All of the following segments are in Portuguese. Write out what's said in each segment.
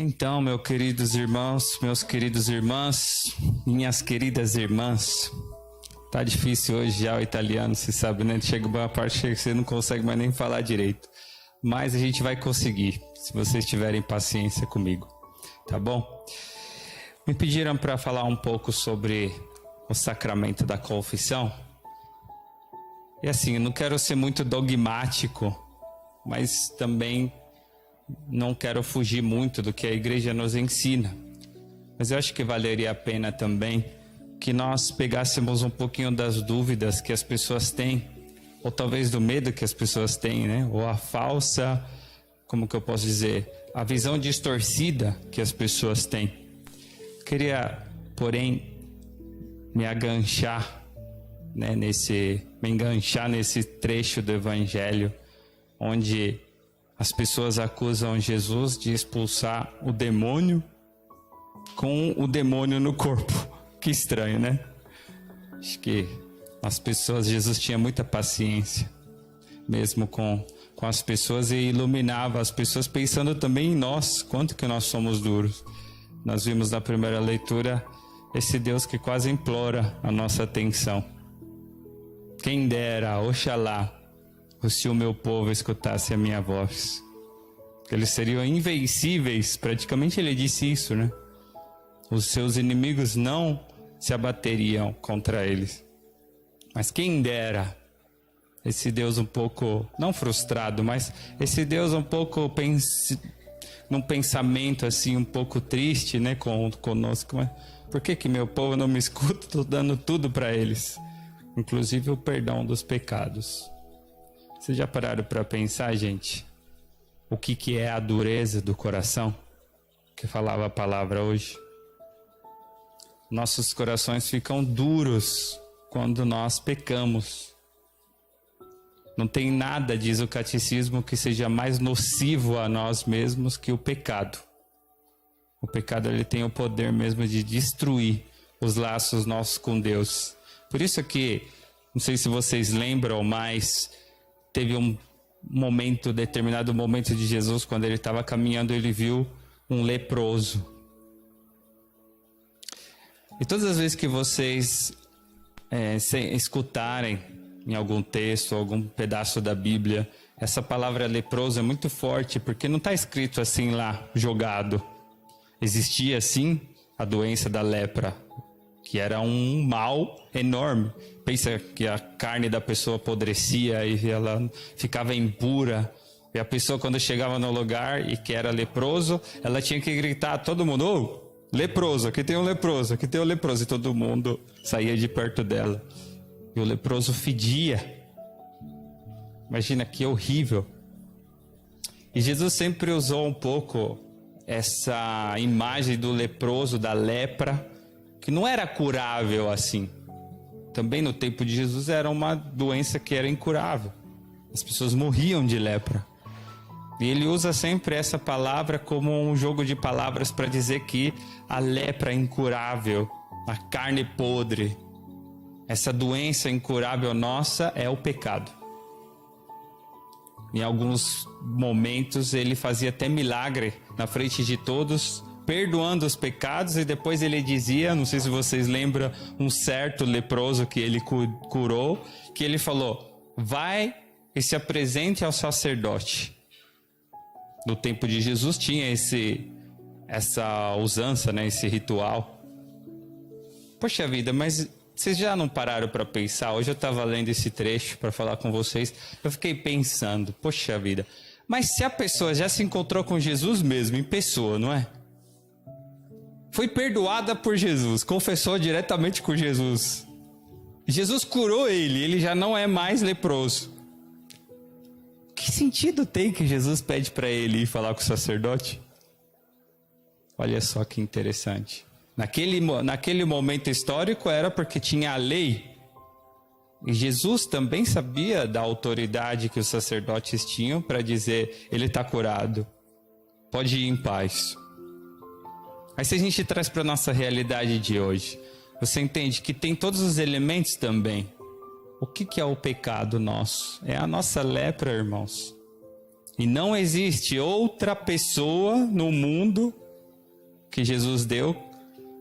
Então, meus queridos irmãos, minhas queridas irmãs, tá difícil hoje já o italiano, você sabe, né? Chega uma parte que você não consegue mais nem falar direito. Mas a gente vai conseguir, se vocês tiverem paciência comigo, tá bom? Me pediram para falar um pouco sobre o sacramento da confissão. E assim, eu não quero ser muito dogmático, mas também não quero fugir muito do que a igreja nos ensina. Mas eu acho que valeria a pena também que nós pegássemos um pouquinho das dúvidas que as pessoas têm, ou talvez do medo que as pessoas têm, né? Ou a falsa, como que eu posso dizer, a visão distorcida que as pessoas têm. Queria, porém, me enganchar nesse trecho do Evangelho, onde as pessoas acusam Jesus de expulsar o demônio com o demônio no corpo. Que estranho, né? Acho que as pessoas, Jesus tinha muita paciência, mesmo com as pessoas, e iluminava as pessoas pensando também em nós, quanto que nós somos duros. Nós vimos na primeira leitura esse Deus que quase implora a nossa atenção. Quem dera, oxalá, se o meu povo escutasse a minha voz. Eles seriam invencíveis, praticamente ele disse isso, né? Os seus inimigos não se abateriam contra eles. Mas quem dera, esse Deus um pouco, não frustrado, mas esse Deus um pouco num pensamento assim um pouco triste, né, conosco. Mas por que meu povo não me escuta? Estou dando tudo para eles, inclusive o perdão dos pecados. Vocês já pararam para pensar, gente, o que é a dureza do coração? Que falava a palavra hoje. Nossos corações ficam duros quando nós pecamos. Não tem nada, diz o catecismo, que seja mais nocivo a nós mesmos que o pecado. O pecado, ele tem o poder mesmo de destruir os laços nossos com Deus. Por isso que, não sei se vocês lembram, mas teve um determinado momento de Jesus, quando ele estava caminhando, ele viu um leproso. E todas as vezes que vocês escutarem em algum texto, algum pedaço da Bíblia, essa palavra leproso é muito forte, porque não está escrito assim lá, jogado. Existia sim a doença da lepra, que era um mal enorme. Pensa que a carne da pessoa apodrecia e ela ficava impura. E a pessoa, quando chegava no lugar e que era leproso, ela tinha que gritar a todo mundo: "Ô, leproso, aqui tem um leproso, aqui tem um leproso", e todo mundo saía de perto dela. E o leproso fedia. Imagina que horrível. E Jesus sempre usou um pouco essa imagem do leproso, da lepra, que não era curável assim. Também no tempo de Jesus era uma doença que era incurável. As pessoas morriam de lepra. E ele usa sempre essa palavra como um jogo de palavras para dizer que a lepra é incurável, a carne podre, essa doença incurável nossa é o pecado. Em alguns momentos ele fazia até milagre na frente de todos, perdoando os pecados, e depois ele dizia, não sei se vocês lembram, um certo leproso que ele curou, que ele falou: "Vai e se apresente ao sacerdote". No tempo de Jesus tinha essa usança, né, esse ritual. Poxa vida, mas vocês já não pararam para pensar? Hoje eu estava lendo esse trecho para falar com vocês, eu fiquei pensando, poxa vida, mas se a pessoa já se encontrou com Jesus mesmo, em pessoa, não é? Foi perdoada por Jesus, confessou diretamente com Jesus. Jesus curou ele já não é mais leproso. Que sentido tem que Jesus pede para ele ir falar com o sacerdote? Olha só que interessante. Naquele momento histórico era porque tinha a lei. E Jesus também sabia da autoridade que os sacerdotes tinham para dizer: ele está curado, pode ir em paz. Aí se a gente traz para a nossa realidade de hoje, você entende que tem todos os elementos também. O que é o pecado nosso? É a nossa lepra, irmãos. E não existe outra pessoa no mundo que Jesus deu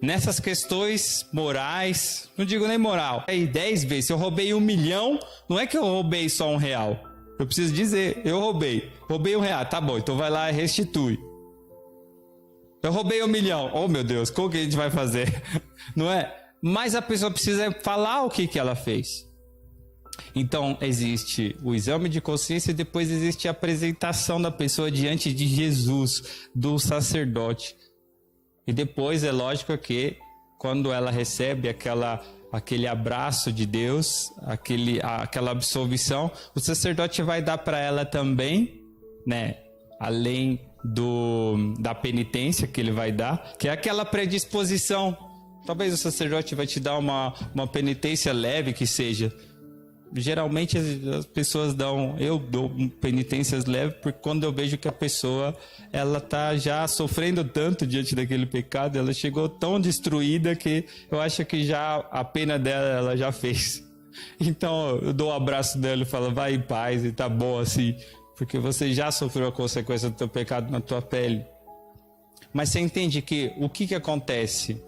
nessas questões morais, não digo nem moral, aí 10 vezes, se eu roubei 1 milhão, não é que eu roubei só R$1, eu preciso dizer, eu roubei R$1, tá bom, então vai lá e restitui. Eu roubei 1 milhão, oh meu Deus, como que a gente vai fazer? Não é? Mas a pessoa precisa falar o que ela fez. Então existe o exame de consciência e depois existe a apresentação da pessoa diante de Jesus, do sacerdote. E depois é lógico que quando ela recebe aquele abraço de Deus, aquela absolvição, o sacerdote vai dar para ela também, né, além da penitência que ele vai dar, que é aquela predisposição. Talvez o sacerdote vai te dar uma penitência leve que seja. Geralmente as pessoas eu dou penitências leves, porque quando eu vejo que a pessoa ela tá já sofrendo tanto diante daquele pecado, ela chegou tão destruída que eu acho que já a pena dela ela já fez. Então eu dou um abraço dela e falo, vai em paz e tá bom assim, porque você já sofreu a consequência do teu pecado na tua pele. Mas você entende que o que acontece?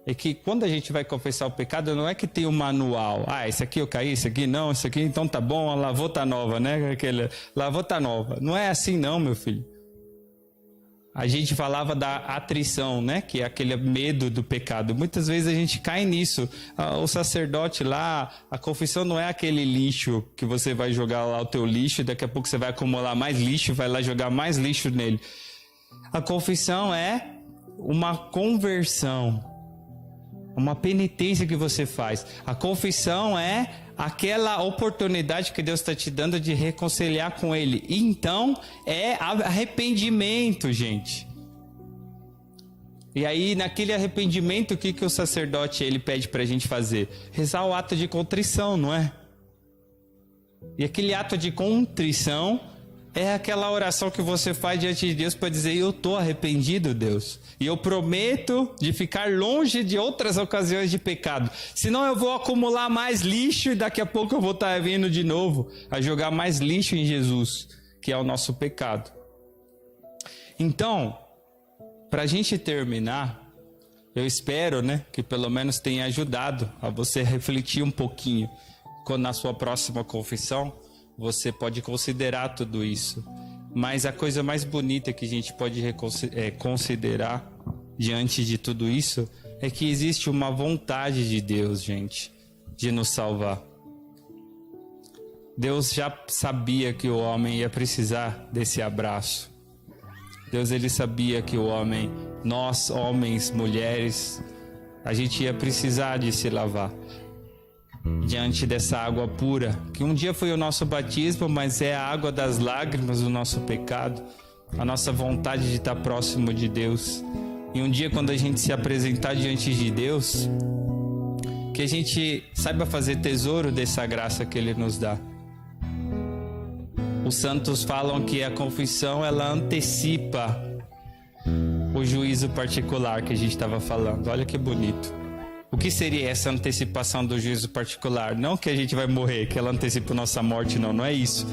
É que quando a gente vai confessar o pecado, não é que tem um manual. Ah, esse aqui eu caí, esse aqui não, esse aqui então tá bom, a lavou tá nova, né? Lavou tá nova. Não é assim não, meu filho. A gente falava da atrição, né? Que é aquele medo do pecado. Muitas vezes a gente cai nisso. O sacerdote lá, a confissão não é aquele lixo que você vai jogar lá o teu lixo e daqui a pouco você vai acumular mais lixo e vai lá jogar mais lixo nele. A confissão é uma conversão. Uma penitência que você faz. A confissão é aquela oportunidade que Deus está te dando de reconciliar com Ele. Então, é arrependimento, gente. E aí, naquele arrependimento, o que o sacerdote ele pede para a gente fazer? Rezar o ato de contrição, não é? E aquele ato de contrição é aquela oração que você faz diante de Deus para dizer, eu estou arrependido, Deus. E eu prometo de ficar longe de outras ocasiões de pecado. Senão eu vou acumular mais lixo e daqui a pouco eu vou estar vindo de novo a jogar mais lixo em Jesus, que é o nosso pecado. Então, para a gente terminar, eu espero, né, que pelo menos tenha ajudado a você refletir um pouquinho quando na sua próxima confissão você pode considerar tudo isso. Mas a coisa mais bonita que a gente pode considerar diante de tudo isso é que existe uma vontade de Deus, gente, de nos salvar. Deus já sabia que o homem ia precisar desse abraço. Deus ele sabia que o homem, nós homens, mulheres, a gente ia precisar de se lavar diante dessa água pura, que um dia foi o nosso batismo, mas é a água das lágrimas do nosso pecado, a nossa vontade de estar próximo de Deus. E um dia quando a gente se apresentar diante de Deus, que a gente saiba fazer tesouro dessa graça que Ele nos dá. Os santos falam que a confissão ela antecipa o juízo particular que a gente estava falando. Olha que bonito. O que seria essa antecipação do juízo particular? Não que a gente vai morrer, que ela antecipa a nossa morte, não é isso.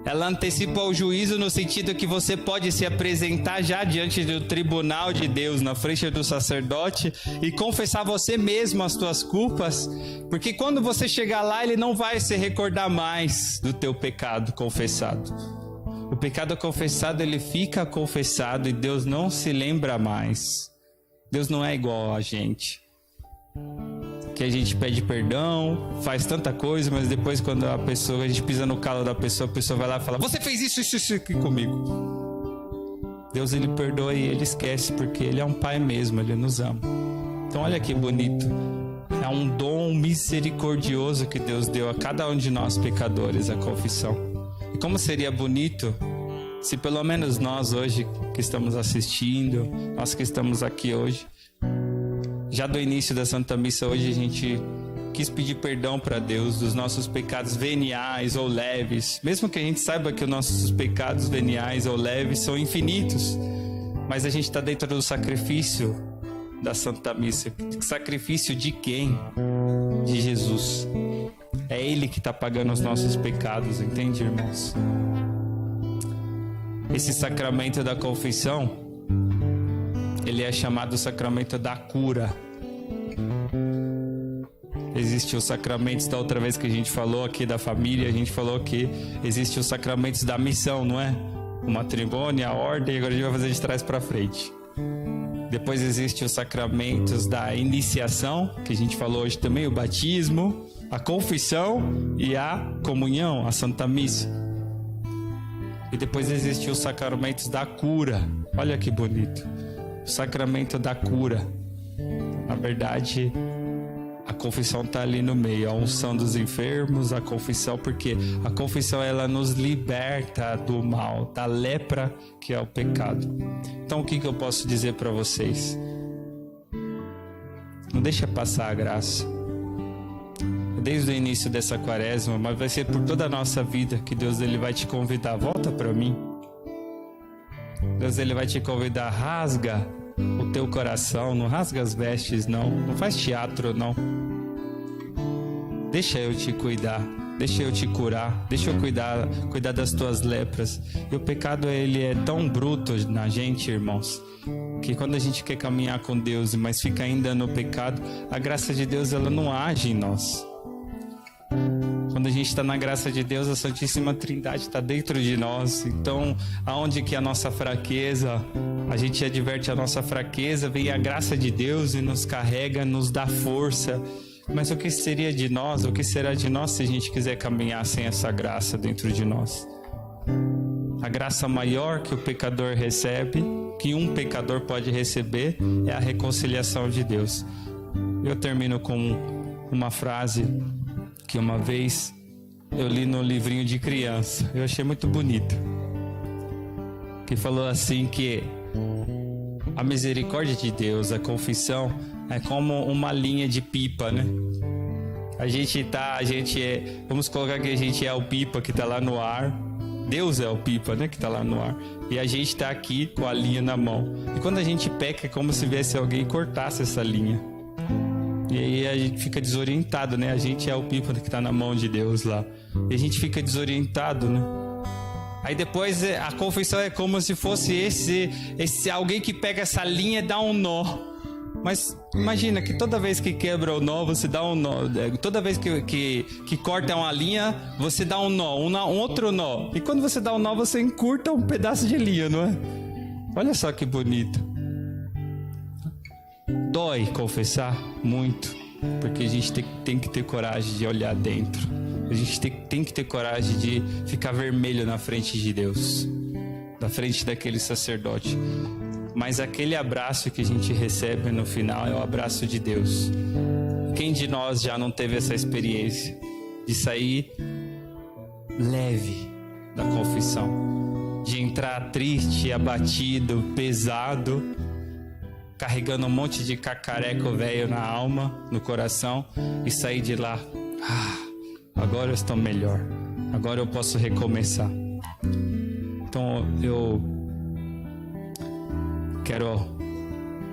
Ela antecipa o juízo no sentido que você pode se apresentar já diante do tribunal de Deus, na frente do sacerdote, e confessar você mesmo as tuas culpas, porque quando você chegar lá, ele não vai se recordar mais do teu pecado confessado. O pecado confessado, ele fica confessado e Deus não se lembra mais. Deus não é igual a gente. Que a gente pede perdão, faz tanta coisa, mas depois quando a gente pisa no calo da pessoa, a pessoa vai lá e fala, você fez isso aqui comigo. Deus ele perdoa e ele esquece, porque ele é um pai mesmo, ele nos ama. Então olha que bonito, é um dom misericordioso que Deus deu a cada um de nós pecadores, a confissão. E como seria bonito se pelo menos nós hoje que estamos assistindo, nós que estamos aqui hoje, já do início da Santa Missa hoje a gente quis pedir perdão para Deus dos nossos pecados veniais ou leves, mesmo que a gente saiba que os nossos pecados veniais ou leves são infinitos, mas a gente está dentro do sacrifício da Santa Missa. Sacrifício de quem? De Jesus. É Ele que está pagando os nossos pecados, entende, irmãos? Esse sacramento da confissão, ele é chamado o sacramento da cura. Existe os sacramentos da outra vez que a gente falou aqui da família, a gente falou que existe os sacramentos da missão, não é? O matrimônio, a ordem, agora a gente vai fazer de trás para frente. Depois existe os sacramentos da iniciação, que a gente falou hoje também, o batismo, a confissão e a comunhão, a Santa Missa. E depois existe os sacramentos da cura. Olha que bonito. O sacramento da cura. Na verdade, a confissão está ali no meio, a unção dos enfermos, a confissão, porque a confissão ela nos liberta do mal, da lepra que é o pecado. Então o que eu posso dizer para vocês? Não deixa passar a graça. Desde o início dessa quaresma, mas vai ser por toda a nossa vida que Deus ele vai te convidar, volta para mim. Deus ele vai te convidar, rasga o teu coração, não rasga as vestes não faz teatro não. Deixa eu te cuidar, deixa eu te curar, deixa eu cuidar das tuas lepras. E o pecado ele é tão bruto na gente, irmãos, que quando a gente quer caminhar com Deus, mas fica ainda no pecado, a graça de Deus ela não age em nós. Quando a gente está na graça de Deus, a Santíssima Trindade está dentro de nós. Então, aonde que a nossa fraqueza, a gente adverte a nossa fraqueza, vem a graça de Deus e nos carrega, nos dá força. Mas o que seria de nós, o que será de nós se a gente quiser caminhar sem essa graça dentro de nós? A graça maior que o pecador recebe, que um pecador pode receber, é a reconciliação de Deus. Eu termino com uma frase que uma vez eu li no livrinho de criança, eu achei muito bonito, que falou assim que a misericórdia de Deus, a confissão, é como uma linha de pipa, né? Vamos colocar que a gente é o pipa que está lá no ar, Deus é o pipa, né, que está lá no ar, e a gente está aqui com a linha na mão, e quando a gente peca é como se viesse alguém e cortasse essa linha. E aí a gente fica desorientado, né? A gente é o pipa que está na mão de Deus lá. E a gente fica desorientado, né? Aí depois a confissão é como se fosse esse alguém que pega essa linha e dá um nó. Mas imagina que toda vez que quebra o nó, você dá um nó. Toda vez que corta uma linha, você dá um nó, um outro nó. E quando você dá um nó, você encurta um pedaço de linha, não é? Olha só que bonito. Dói confessar muito, porque a gente tem que ter coragem de olhar dentro. A gente tem que ter coragem de ficar vermelho na frente de Deus, na frente daquele sacerdote. Mas aquele abraço que a gente recebe no final é o abraço de Deus. Quem de nós já não teve essa experiência de sair leve da confissão, de entrar triste, abatido, pesado, carregando um monte de cacareco velho na alma, no coração, e sair de lá, agora eu estou melhor, agora eu posso recomeçar. Então eu quero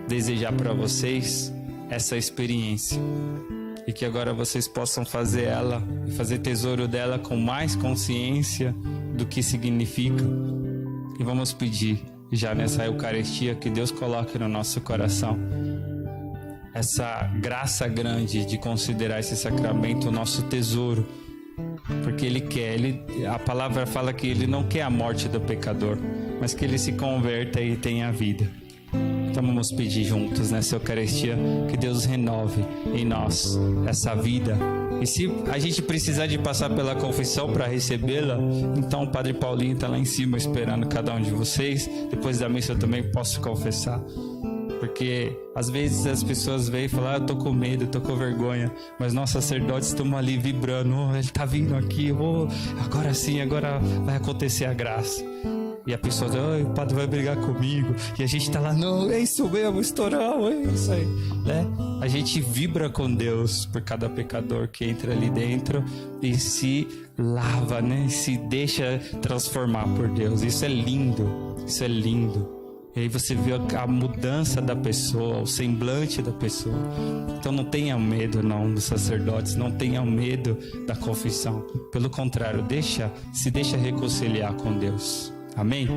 desejar para vocês essa experiência, e que agora vocês possam fazer ela e fazer tesouro dela com mais consciência do que significa. E vamos pedir já nessa Eucaristia que Deus coloque no nosso coração essa graça grande de considerar esse sacramento o nosso tesouro, porque Ele quer, a palavra fala que Ele não quer a morte do pecador, mas que ele se converta e tenha vida. Então vamos pedir juntos nessa Eucaristia que Deus renove em nós essa vida. E se a gente precisar de passar pela confissão para recebê-la, então o Padre Paulinho está lá em cima esperando cada um de vocês. Depois da missa eu também posso confessar. Porque às vezes as pessoas vêm e falam, eu tô com medo, eu tô com vergonha, mas nós sacerdotes estamos ali vibrando, ele tá vindo aqui, agora sim, agora vai acontecer a graça. E a pessoa diz, o padre vai brigar comigo, e a gente tá lá, não, é isso mesmo, estourão, é isso aí, né? A gente vibra com Deus por cada pecador que entra ali dentro e se lava, né? E se deixa transformar por Deus. Isso é lindo, isso é lindo. E aí você vê a mudança da pessoa, o semblante da pessoa. Então não tenham medo não dos sacerdotes, não tenham medo da confissão. Pelo contrário, se deixa reconciliar com Deus. Amém?